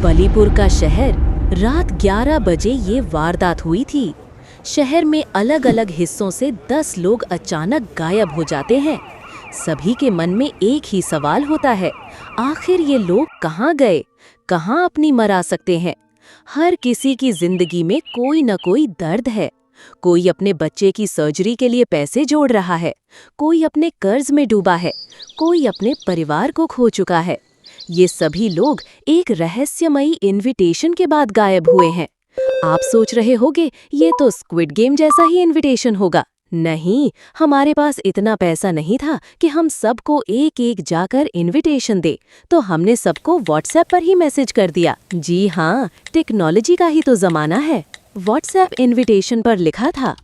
बलीपुर का शहर, रात 11 बजे ये वारदात हुई थी। शहर में अलग अलग हिस्सों से 10 लोग अचानक गायब हो जाते हैं। सभी के मन में एक ही सवाल होता है, आखिर ये लोग कहाँ गए, कहाँ अपनी मरा सकते हैं। हर किसी की जिंदगी में कोई न कोई दर्द है। कोई अपने बच्चे की सर्जरी के लिए पैसे जोड़ रहा है, कोई अपने कर्ज में डूबा है, कोई अपने परिवार को खो चुका है। ये सभी लोग एक रहस्यमयी इनविटेशन के बाद गायब हुए हैं। आप सोच रहे होंगे ये तो स्क्विड गेम जैसा ही इनविटेशन होगा। नहीं, हमारे पास इतना पैसा नहीं था कि हम सबको एक एक जाकर इनविटेशन दे, तो हमने सबको व्हाट्सएप पर ही मैसेज कर दिया। जी हाँ, टेक्नोलॉजी का ही तो जमाना है। व्हाट्सएप इनविटेशन पर लिखा था,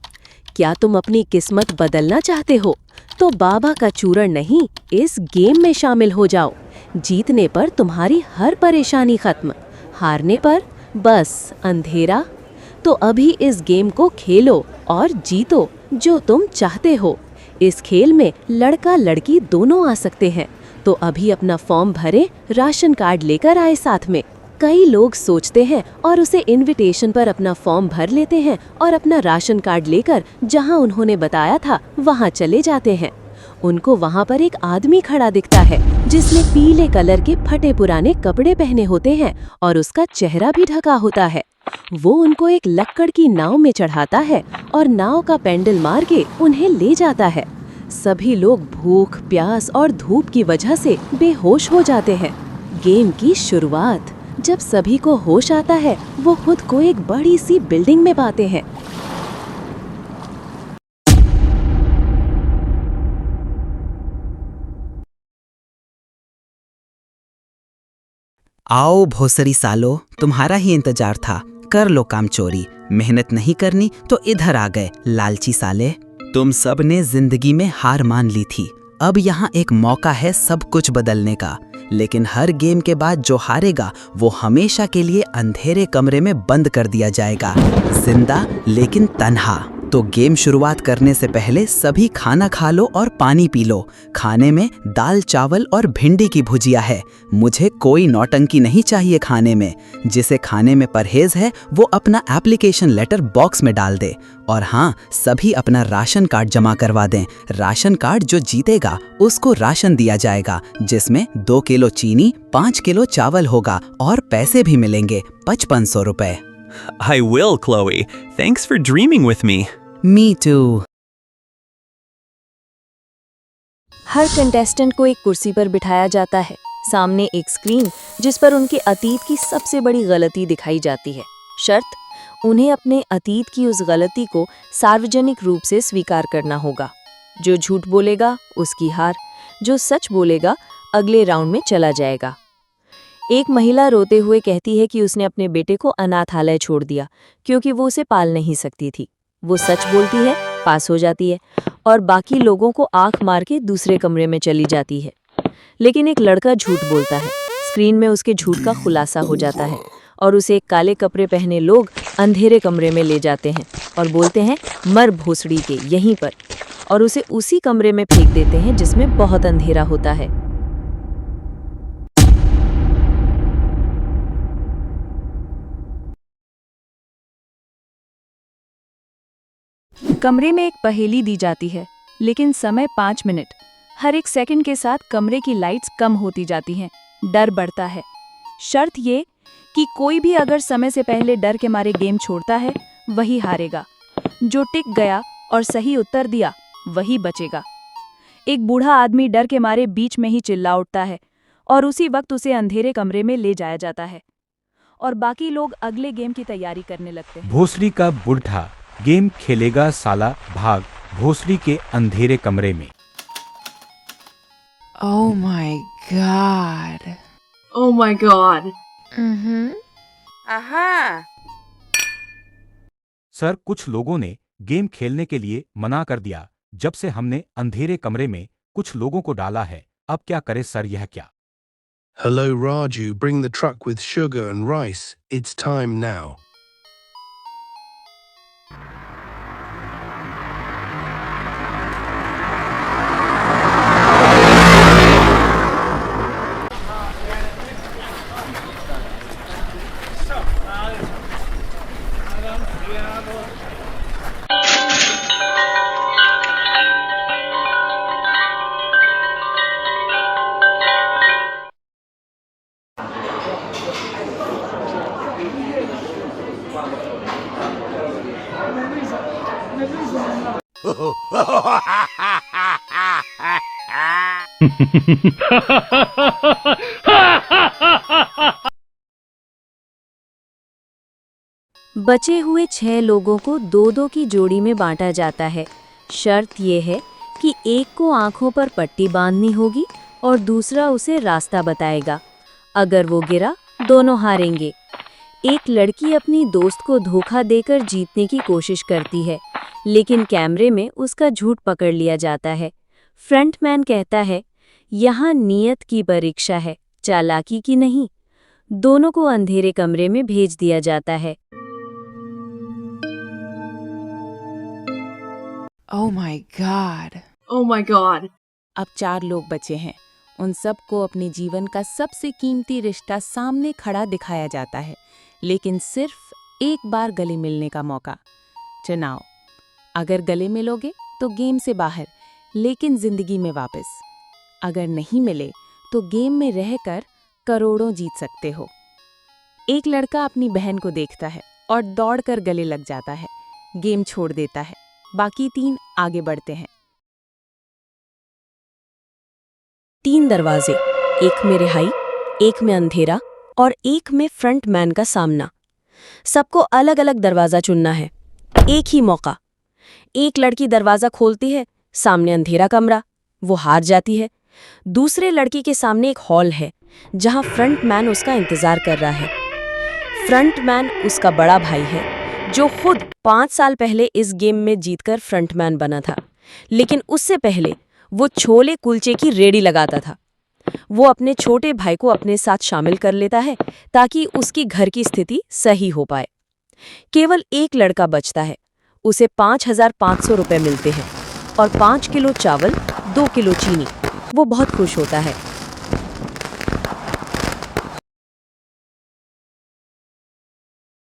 क्या तुम अपनी किस्मत बदलना चाहते हो तो बाबा का चूरण नहीं, इस गेम में शामिल हो जाओ। जीतने पर तुम्हारी हर परेशानी खत्म, हारने पर बस अंधेरा। तो अभी इस गेम को खेलो और जीतो जो तुम चाहते हो। इस खेल में लड़का लड़की दोनों आ सकते हैं, तो अभी अपना फॉर्म भरें, राशन कार्ड लेकर आए साथ में। कई लोग सोचते हैं और उसे इनविटेशन पर अपना फॉर्म भर लेते हैं और अपना राशन कार्ड लेकर जहां उन्होंने बताया था वहां चले जाते हैं। उनको वहां पर एक आदमी खड़ा दिखता है जिसने पीले कलर के फटे पुराने कपड़े पहने होते हैं और उसका चेहरा भी ढका होता है। वो उनको एक लक्कड़ की नाव में चढ़ाता है और नाव का पैडल मार के उन्हें ले जाता है। सभी लोग भूख, प्यास और धूप की वजह से बेहोश हो जाते हैं। गेम की शुरुआत, जब सभी को होश आता है वो खुद को एक बड़ी सी बिल्डिंग में पाते हैं। आओ भोसरी सालो, तुम्हारा ही इंतजार था। कर लो काम चोरी, मेहनत नहीं करनी तो इधर आ गए लालची साले। तुम सब ने जिंदगी में हार मान ली थी, अब यहाँ एक मौका है सब कुछ बदलने का। लेकिन हर गेम के बाद जो हारेगा वो हमेशा के लिए अंधेरे कमरे में बंद कर दिया जाएगा, जिंदा लेकिन तन्हा। तो गेम शुरुआत करने से पहले सभी खाना खा लो और पानी पी लो। खाने में दाल, चावल और भिंडी की भुजिया है। मुझे कोई नौटंकी नहीं चाहिए खाने में। जिसे खाने में परहेज है वो अपना एप्लीकेशन लेटर बॉक्स में डाल दे। और हाँ, सभी अपना राशन कार्ड जमा करवा दें। राशन कार्ड जो जीतेगा उसको राशन दिया जाएगा, जिसमें 2 किलो चीनी, 5 किलो चावल होगा और पैसे भी मिलेंगे 5500 रुपए। I will, Chloe. Thanks for dreaming with me. Me too. Her contestant को एक कुर्सी पर बिठाया जाता है, सामने एक स्क्रीन जिस पर उनके अतीत की सबसे बड़ी गलती दिखाई जाती है। शर्त, उन्हें अपने अतीत की उस गलती को सार्वजनिक रूप से स्वीकार करना होगा। जो झूठ बोलेगा उसकी हार, जो सच बोलेगा अगले राउंड में चला जाएगा। एक महिला रोते हुए कहती है कि उसने अपने बेटे को अनाथालय छोड़ दिया क्योंकि वो उसे पाल नहीं सकती थी। वो सच बोलती है, पास हो जाती है और बाकी लोगों को आंख मार के दूसरे कमरे में चली जाती है। लेकिन एक लड़का झूठ बोलता है। स्क्रीन में उसके झूठ का खुलासा हो जाता है और उसे एक काले कपड़े पहने लोग अंधेरे कमरे में ले जाते हैं और बोलते हैं, मर भोसड़ी के यहीं पर, और उसे उसी कमरे में फेंक देते हैं जिसमें बहुत अंधेरा होता है। कमरे में एक पहेली दी जाती है, लेकिन समय 5 मिनट। हर एक सेकंड के साथ कमरे की लाइट्स कम होती जाती हैं। डर बढ़ता है। शर्त ये कि कोई भी अगर समय से पहले डर के मारे गेम छोड़ता है वही हारेगा। जो टिक गया और सही उत्तर दिया वही बचेगा। एक बूढ़ा आदमी डर के मारे बीच में ही चिल्ला उठता है और उसी वक्त उसे अंधेरे कमरे में ले जाया जाता है और बाकी लोग अगले गेम की तैयारी करने लगते हैं। भोसड़ी का बुढ़ा गेम खेलेगा साला, भाग भोसड़ी के अंधेरे कमरे में। Oh my god. Oh my god. Aha. Sir, कुछ लोगों ने गेम खेलने के लिए मना कर दिया। जब से हमने अंधेरे कमरे में कुछ लोगों को डाला है, अब क्या करे सर, यह क्या? Hello Raju, bring the truck with sugar and rice. It's time now. बचे हुए 6 लोगों को 2-2 की जोड़ी में बांटा जाता है। शर्त यह है कि एक को आंखों पर पट्टी बांधनी होगी और दूसरा उसे रास्ता बताएगा। अगर वो गिरा, दोनों हारेंगे। एक लड़की अपनी दोस्त को धोखा देकर जीतने की कोशिश करती है, लेकिन कैमरे में उसका झूठ पकड़ लिया जाता है। फ्रंटमैन कहता है, यहाँ नियत की परीक्षा है, चालाकी की नहीं। दोनों को अंधेरे कमरे में भेज दिया जाता है। Oh my god. Oh my god. अब 4 लोग बचे हैं। उन सबको अपने जीवन का सबसे कीमती रिश्ता सामने खड़ा दिखाया जाता है, लेकिन सिर्फ एक बार गले मिलने का मौका। चुनाव, अगर गले मिलोगे तो गेम से बाहर, लेकिन जिंदगी में वापस। अगर नहीं मिले तो गेम में रहकर करोड़ों जीत सकते हो। एक लड़का अपनी बहन को देखता है और दौड़कर गले लग जाता है। गेम छोड़ देता है। बाकी 3 आगे बढ़ते हैं। 3 दरवाजे, एक में रिहाई, एक में अंधेरा और एक में फ्रंटमैन का सामना। सबको अलग अलग दरवाजा चुनना है। एक ही मौका। एक लड़की दरवाजा खोलती है, सामने अंधेरा कमरा, वो हार जाती है। दूसरे लड़की के सामने एक हॉल है जहां फ्रंटमैन उसका इंतजार कर रहा है। फ्रंटमैन उसका बड़ा भाई है जो खुद 5 साल पहले इस गेम में जीतकर फ्रंटमैन बना था, लेकिन उससे पहले वो छोले कुलचे की रेडी लगाता था। वो अपने छोटे भाई को अपने साथ शामिल कर लेता है ताकि उसकी घर की स्थिति सही हो पाए। केवल एक लड़का बचता है। उसे 5,500 रुपये मिलते हैं और 5 किलो चावल, 2 किलो चीनी। वो बहुत खुश होता है।